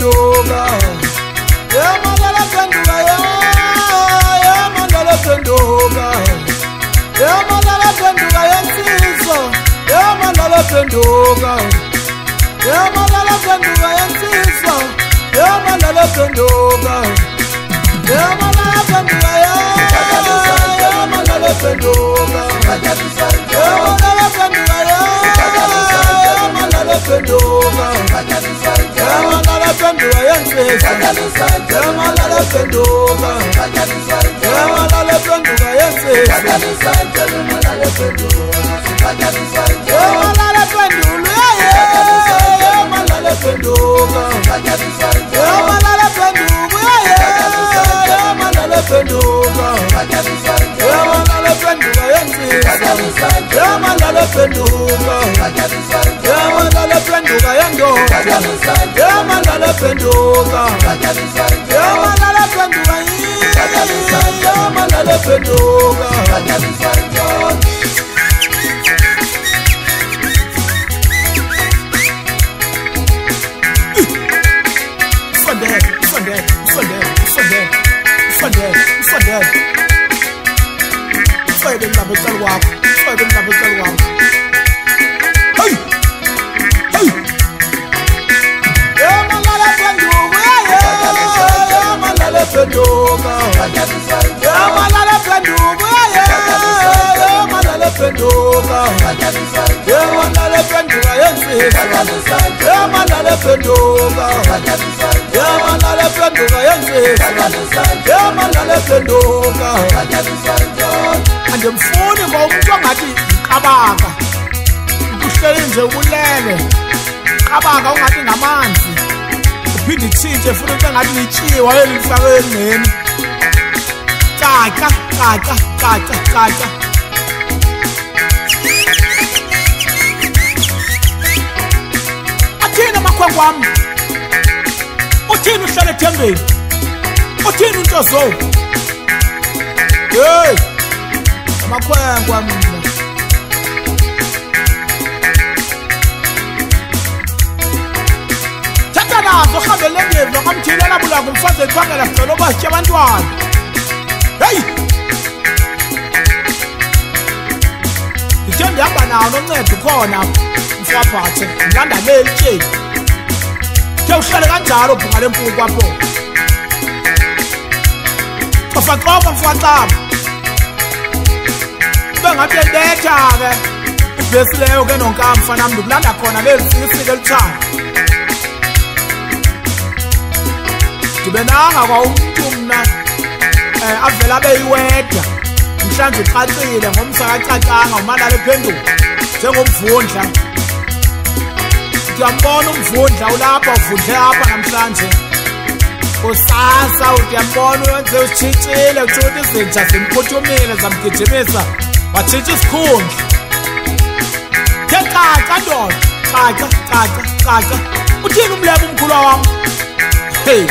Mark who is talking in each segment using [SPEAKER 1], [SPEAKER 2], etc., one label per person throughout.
[SPEAKER 1] penduka yamandala penduka yamandala penduka yamandala penduka yensizo yamandala penduka yamandala penduka yensizo yamandala penduka yamandala penduka yamandala penduka yamandala penduka yamandala penduka yamandala penduka yensizo yamandala penduka yamandala penduka yensizo yamandala pendula yamandala pendula yamandala penduka yamandala penduka yamandala penduka yamandala penduka yensizo yamandala penduka yamandala penduka yendoda yamandala penduka yamandala penduka yamandala penduka andimfuni ngomuntu ongathi qabaka ukuhleli nje ulele qabaka ungathi ngamanzi uphinde ithinje futhi ube ngathi litshiwa elifakwe engeni caca caca caca caca athina makhwa wami uthini uhlala ethembeni uthini untozo hey makhwa mina thatha nazo hambele ngevi nokamthini elabula ngumfazi ethwangela sicela obasitya abantwana hey ndithe ndihamba nawo noncedo khona mfwaphathe ndilanda lelitsheni ke uhlale kanjalo bhunga lempuku kwapho xofa mfwacama ube ngathi ebetha-ke ibhesi leyo ke nonkamfa nam ndikulanda khona lelisike elithanga ndibe nanga kwa umntu mna avele abe yiwedwa mhlanje ucacile ngomsa kacacanga umalala ephenduka njengomvundla ndiyambona umvundla ulapha uvundle apha namhlanje usasa uyambona uyenze usitshitshile kutsho ukuthi izinja zimphuthumile zamgijimisa watshitsha isikhundla ke caca ndoda caca caca caca uthini umlebe umkhulu wam hey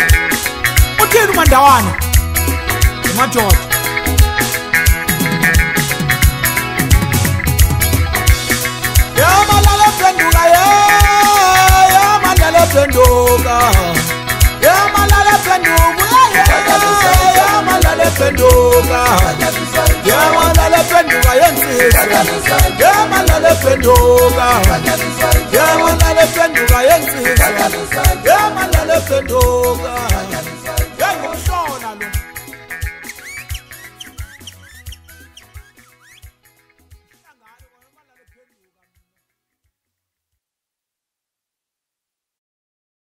[SPEAKER 1] uthini umandawana umadoda yamandala penduka yamandala penduka yamandala penduka yamandala penduka yamandala penduka yensizo yamandala penduka yamandala penduka yensizo yamandala penduka